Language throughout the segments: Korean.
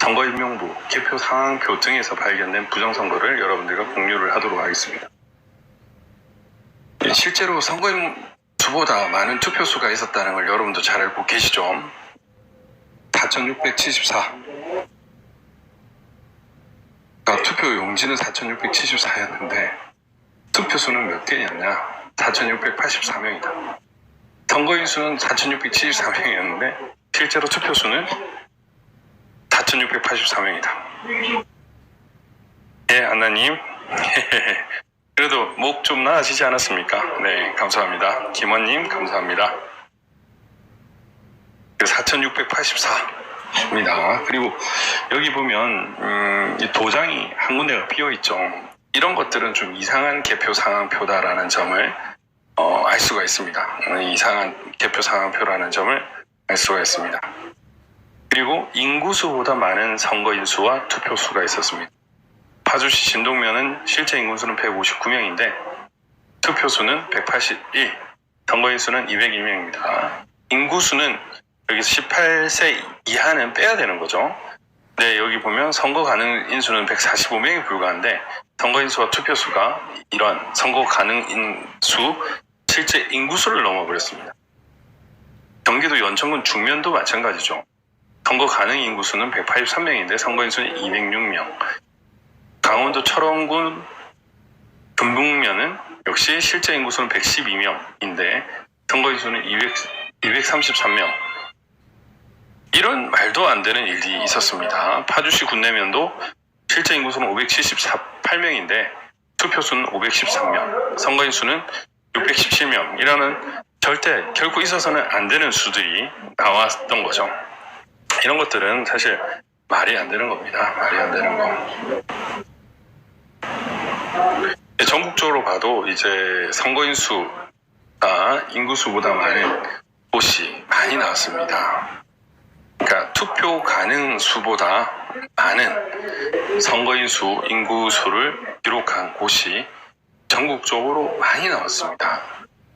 선거인명부, 개표 상황표 등에서 발견된 부정선거를 여러분들과 공유를 하도록 하겠습니다. 실제로 선거인수보다 많은 투표수가 있었다는 걸 여러분도 잘 알고 계시죠? 4,674. 투표 용지는 4,674였는데 투표수는 몇 개였냐? 4,684명이다. 선거인 수는 4,674명이었는데 실제로 투표수는 4,684명이다. 예, 안나님. 그래도 목 좀 나아지지 않았습니까? 네, 감사합니다. 김원님, 감사합니다. 4,684입니다. 그리고 여기 보면 이 도장이 한 군데가 비어있죠. 이런 것들은 좀 이상한 개표 상황표다라는 점을 알 수가 있습니다. 이상한 개표 상황표라는 점을 알 수가 있습니다. 그리고 인구수보다 많은 선거인 수와 투표수가 있었습니다. 파주시 진동면은 실제 인구수는 159명인데 투표수는 181, 선거인 수는 201명입니다. 인구수는 여기서 18세 이하는 빼야 되는 거죠. 네, 여기 보면 선거 가능 인수는 145명이 불과한데 선거인 수와 투표수가 이런 선거 가능 인수 실제 인구수를 넘어버렸습니다. 경기도 연천군 중면도 마찬가지죠. 선거 가능 인구수는 183명인데 선거인 수는 206명. 강원도 철원군 금북면은 역시 실제 인구수는 112명인데 선거인 수는 233명. 이런 말도 안 되는 일이 있었습니다. 파주시 군내면도 실제 인구수는 578명인데 투표수는 513명, 선거인 수는 617명이라는 절대 결코 있어서는 안 되는 수들이 나왔던 거죠. 이런 것들은 사실 말이 안 되는 겁니다. 말이 안 되는 거. 전국적으로 봐도 이제 선거인 수가 인구수보다 많은 곳이 많이 나왔습니다. 그러니까 투표 가능 수보다 많은 선거인 수, 인구수를 기록한 곳이 전국적으로 많이 나왔습니다.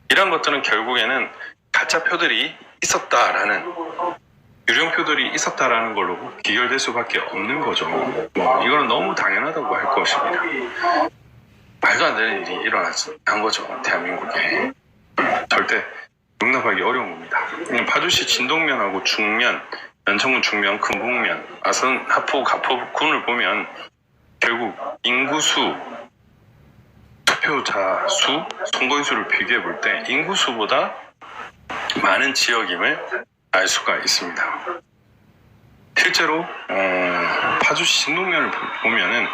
이런 것들은 결국에는 가짜 표들이 있었다라는, 유령표들이 있었다라는 걸로 귀결될 수밖에 없는 거죠. 이거는 너무 당연하다고 할 것입니다. 말도 안 되는 일이 일어난 거죠. 대한민국에. 절대 용납하기 어려운 겁니다. 파주시 진동면하고 중면, 연천군 중면, 금북면, 아산, 하포, 가포군을 보면 결국 인구수, 투표자 수, 선거인 수를 비교해 볼 때 인구수보다 많은 지역임을 알 수가 있습니다. 실제로 파주시 진동면을 보면은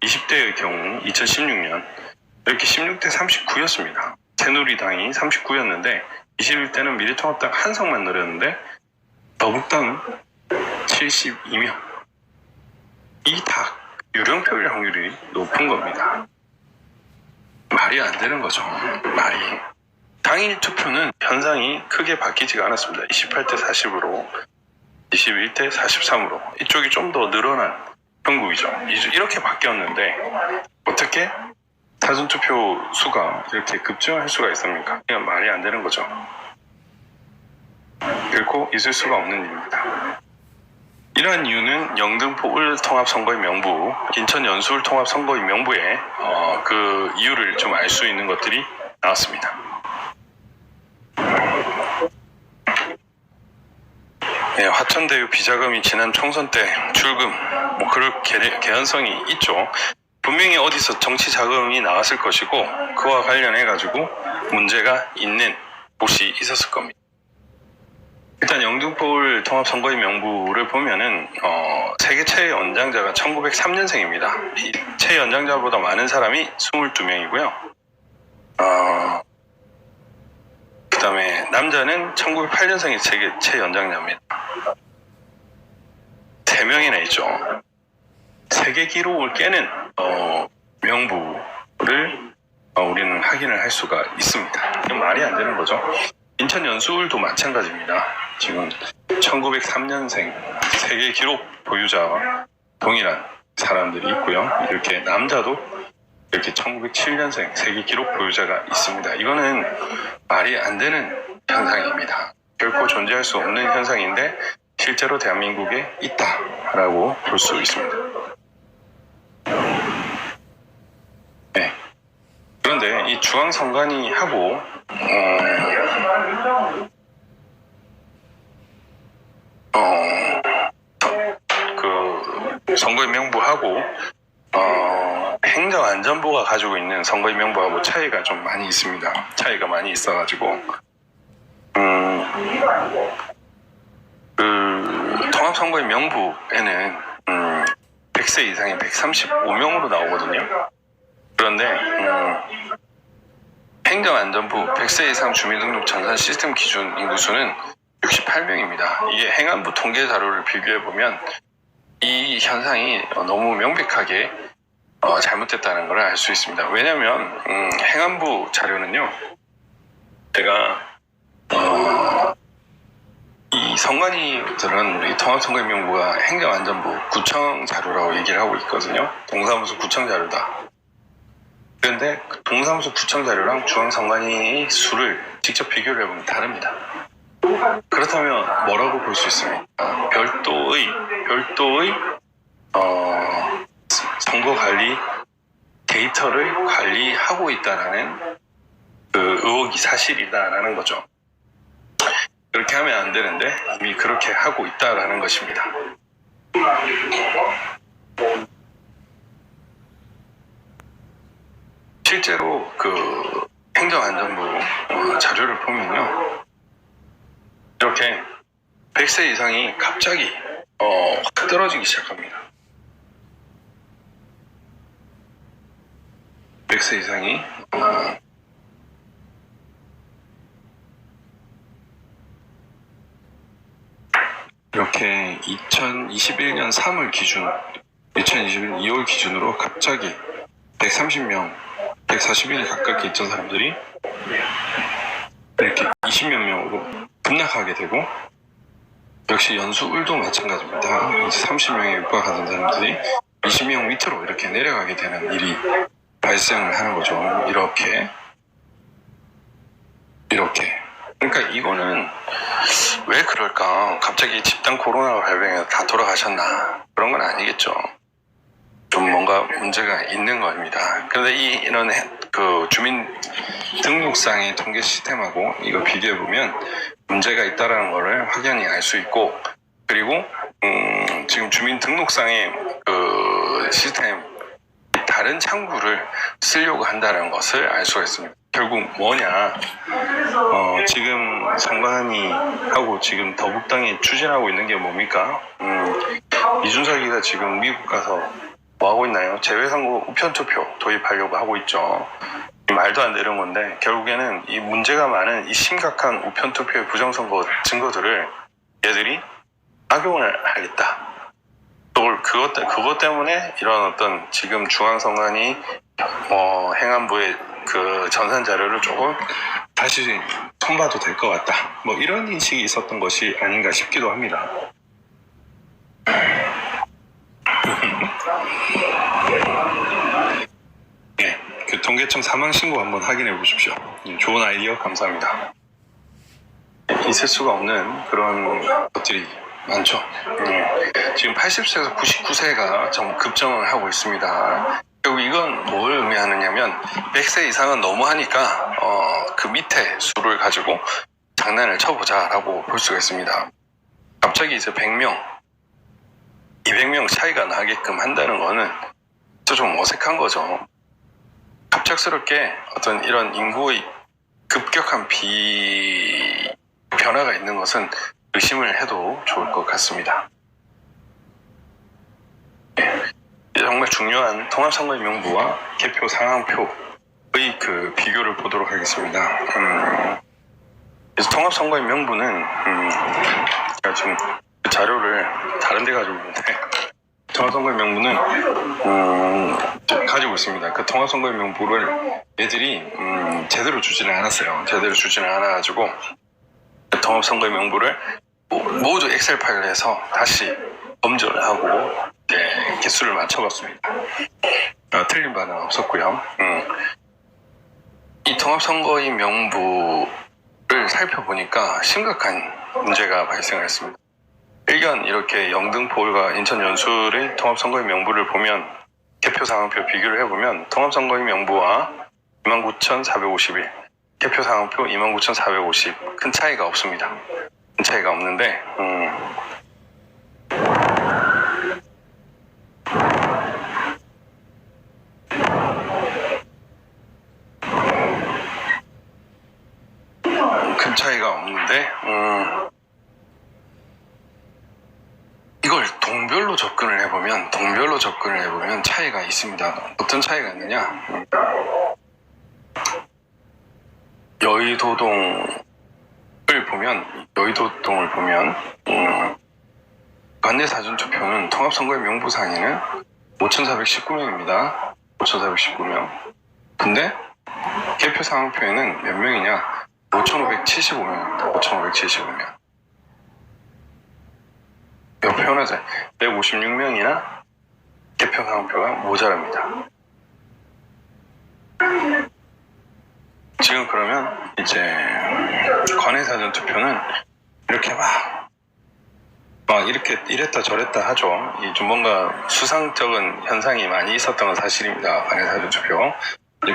20대의 경우 2016년 이렇게 16대 39였습니다. 새누리당이 39였는데 21대는 미래통합당 한석만 늘었는데 거북당은 72명. 이 다 유령표일 확률이 높은 겁니다. 말이 안 되는 거죠. 말이. 당일 투표는 현상이 크게 바뀌지가 않았습니다. 28대 40으로 21대 43으로 이쪽이 좀 더 늘어난 형국이죠. 이렇게 바뀌었는데 어떻게 사전투표 수가 이렇게 급증할 수가 있습니까? 그냥 말이 안 되는 거죠. 결코 있을 수가 없는 일입니다. 이러한 이유는 영등포 울통합선거인 명부, 인천 연수울 통합선거인 명부에 그 이유를 좀 알 수 있는 것들이 나왔습니다. 네, 화천대유 비자금이 지난 총선 때 출금, 그럴 개연성이 있죠. 분명히 어디서 정치 자금이 나왔을 것이고 그와 관련해 가지고 문제가 있는 곳이 있었을 겁니다. 일단 영등포울 통합선거인 명부를 보면은 세계 최애 연장자가 1903년생입니다. 이 최애 연장자보다 많은 사람이 22명이고요. 그 다음에 남자는 1908년생이 세계 최애 연장자입니다. 3명이나 있죠. 세계 기록을 깨는 명부를 우리는 확인을 할 수가 있습니다. 이건 말이 안 되는 거죠. 인천 연수울도 마찬가지입니다. 지금 1903년생 세계 기록 보유자와 동일한 사람들이 있고요. 이렇게 남자도 이렇게 1907년생 세계 기록 보유자가 있습니다. 이거는 말이 안 되는 현상입니다. 결코 존재할 수 없는 현상인데 실제로 대한민국에 있다라고 볼 수 있습니다. 네. 그런데 이 중앙선관위 하고 그 선거인 명부하고 행정안전부가 가지고 있는 선거인 명부하고 차이가 좀 많이 있습니다. 차이가 많이 있어가지고 그 통합선거인 명부에는 100세 이상이 135명으로 나오거든요. 그런데 행정안전부 100세 이상 주민등록 전산 시스템 기준 인구수는 68명입니다. 이게 행안부 통계 자료를 비교해보면 이 현상이 너무 명백하게 잘못됐다는 걸 알 수 있습니다. 왜냐하면 행안부 자료는요, 제가 이 선관위들은 이 통합선거인명부가 행정안전부 구청 자료라고 얘기를 하고 있거든요. 동사무소 구청 자료다. 그런데 동사무소 구청 자료랑 중앙선관위 수를 직접 비교를 해보면 다릅니다. 그렇다면 뭐라고 볼 수 있습니까? 별도의 선거관리 데이터를 관리하고 있다라는 그 의혹이 사실이다라는 거죠. 그렇게 하면 안 되는데 이미 그렇게 하고 있다라는 것입니다. 실제로 그 행정안전부 자료를 보면요, 이렇게 100세 이상이 갑자기 확 떨어지기 시작합니다. 100세 이상이 이렇게 2021년 3월 기준, 2021년 2월 기준으로 갑자기 130명, 140명이 가깝게 있던 사람들이 이렇게 20몇 명으로 급락하게 되고, 역시 연수울도 마찬가지입니다. 이제 30명에 육박하던 사람들이 20명 밑으로 이렇게 내려가게 되는 일이 발생을 하는 거죠. 이렇게. 그러니까 이거는 왜 그럴까? 갑자기 집단 코로나가 발병해서 다 돌아가셨나? 그런 건 아니겠죠. 좀 뭔가 문제가 있는 겁니다. 그런데 이런 그 주민 등록상의 통계 시스템하고 이거 비교해보면 문제가 있다라는 거를 확연히 알 수 있고, 그리고 지금 주민 등록상의 그 시스템 다른 창구를 쓰려고 한다는 것을 알 수가 있습니다. 결국 뭐냐, 지금 선관위하고 지금 더불당이 추진하고 있는 게 뭡니까? 이준석이가 지금 미국 가서 뭐 하고 있나요? 재외선거 우편투표 도입하려고 하고 있죠. 말도 안 되는 건데, 결국에는 이 문제가 많은 이 심각한 우편투표의 부정선거 증거들을 얘들이 악용을 하겠다. 그것 때문에 이런 어떤 지금 중앙선관위 행안부의 그 전산 자료를 조금 다시 손봐도 될 것 같다. 뭐 이런 인식이 있었던 것이 아닌가 싶기도 합니다. 네, 교통계청 사망신고 한번 확인해 보십시오. 좋은 아이디어 감사합니다. 있을 수가 없는 그런 것들이 많죠. 지금 80세에서 99세가 좀 급증을 하고 있습니다. 결국 이건 뭘 의미하느냐면 100세 이상은 너무하니까 그 밑에 수를 가지고 장난을 쳐보자라고 볼 수가 있습니다. 갑자기 이제 100명, 200명 차이가 나게끔 한다는 거는 좀 어색한 거죠. 갑작스럽게 어떤 이런 인구의 급격한 변화가 있는 것은 의심을 해도 좋을 것 같습니다. 정말 중요한 통합선거인 명부와 개표 상황표의 그 비교를 보도록 하겠습니다. 그래서 통합선거인 명부는 제가 지금 그 자료를 다른 데 가지고 있는데, 통합선거인 명부는 가지고 있습니다. 그 통합선거인 명부를 얘들이 제대로 주지는 않았어요. 제대로 주지는 않아가지고 그 통합선거인 명부를 모두 엑셀 파일을 해서 다시 검증을 하고 개수를 맞춰봤습니다. 틀린 바는 없었고요. 이 통합선거인 명부를 살펴보니까 심각한 문제가 발생했습니다. 일견 이렇게 영등포울과 인천 연수의 통합선거인 명부를 보면 개표 상황표 비교를 해보면 통합선거인 명부와 29,451 개표 상황표 29,450 큰 차이가 없습니다. 큰 차이가 없는데 큰 차이가 없는데 이걸 동별로 접근을 해보면 차이가 있습니다. 어떤 차이가 있느냐? 여의도동을 보면 관내 사전투표는 통합선거의 명부상에는 5,419명입니다. 5,419명. 근데 개표 상황표에는 몇 명이냐? 5,575명입니다. 5,575명. 표현하자 156명이나 개표 상황표가 모자랍니다. 지금 그러면 이제 관내 사전 투표는 이렇게 막 이렇게 이랬다 저랬다 하죠. 좀 뭔가 수상적인 현상이 많이 있었던 건 사실입니다. 관내 사전 투표.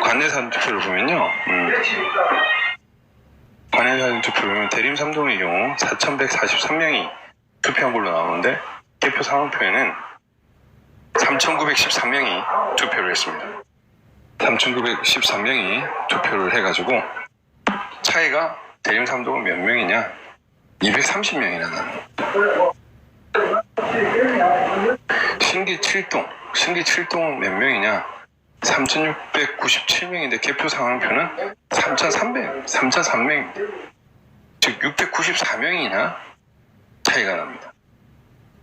관내 사전 투표를 보면요. 관내 사전 투표를 보면 대림 3동의 경우 4,143명이 투표한 걸로 나오는데 개표 상황표에는 3,913명이 투표를 했습니다. 3,913명이 투표를 해가지고 차이가 대림 3동은 몇 명이냐? 230명이나 나요. 신기 7동은 몇 명이냐? 3,697명인데 개표 상황표는 3,300명입니다. 즉 694명이나 차이가 납니다.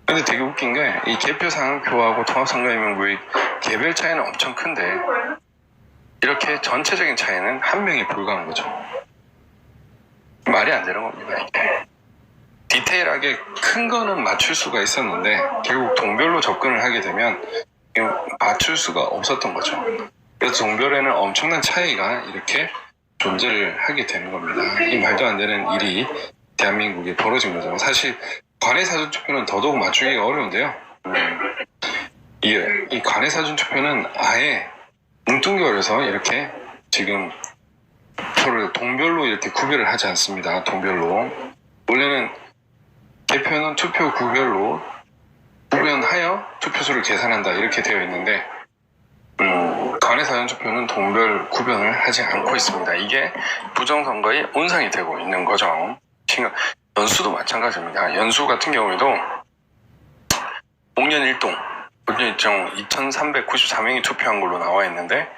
근데 되게 웃긴 게 이 개표 상황표하고 통합선거인 명부의 개별 차이는 엄청 큰데 이렇게 전체적인 차이는 한 명에 불과한 거죠. 말이 안 되는 겁니다. 이게 디테일하게 큰 거는 맞출 수가 있었는데 결국 동별로 접근을 하게 되면 맞출 수가 없었던 거죠. 그래서 동별에는 엄청난 차이가 이렇게 존재를 하게 되는 겁니다. 이 말도 안 되는 일이 대한민국에 벌어진 거죠. 사실 관내 사전투표는 더더욱 맞추기가 어려운데요. 이 관내 사전투표는 아예 뭉뚱겨서 이렇게 지금 표를 동별로 이렇게 구별을 하지 않습니다. 동별로. 원래는 개표는 투표 구별로 구별하여 투표수를 계산한다 이렇게 되어 있는데 관내 사전투표는 동별 구별을 하지 않고 있습니다. 이게 부정선거의 온상이 되고 있는 거죠. 연수도 마찬가지입니다. 연수 같은 경우에도 옥년 1동 2,394명이 투표한 걸로 나와 있는데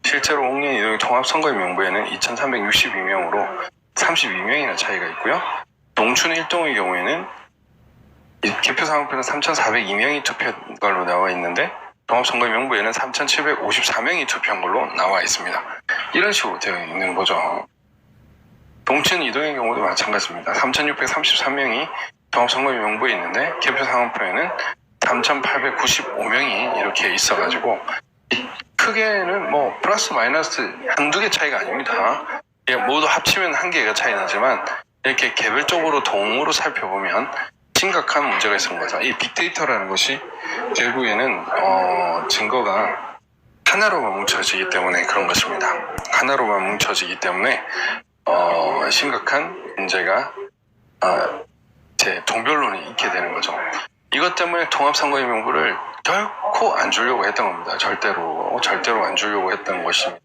실제로 옥년 2동의 통합선거인 명부에는 2,362명으로 32명이나 차이가 있고요. 농춘 1동의 경우에는 개표 상황표는 3,402명이 투표한 걸로 나와 있는데 통합선거인 명부에는 3,754명이 투표한 걸로 나와 있습니다. 이런 식으로 되어 있는 거죠. 동춘 2동의 경우도 마찬가지입니다. 3,633명이 통합선거인 명부에 있는데 개표 상황표에는 3,895명이 이렇게 있어가지고 크게는 뭐 플러스 마이너스 한두 개 차이가 아닙니다. 모두 합치면 한 개가 차이 나지만 이렇게 개별적으로 동으로 살펴보면 심각한 문제가 있는 거죠. 이 빅데이터라는 것이 결국에는 증거가 하나로만 뭉쳐지기 때문에 그런 것입니다. 하나로만 뭉쳐지기 때문에 심각한 문제가 동별론이 있게 되는 거죠. 이것 때문에 통합선거인 명부를 결코 안 주려고 했던 겁니다. 절대로 안 주려고 했던 것입니다.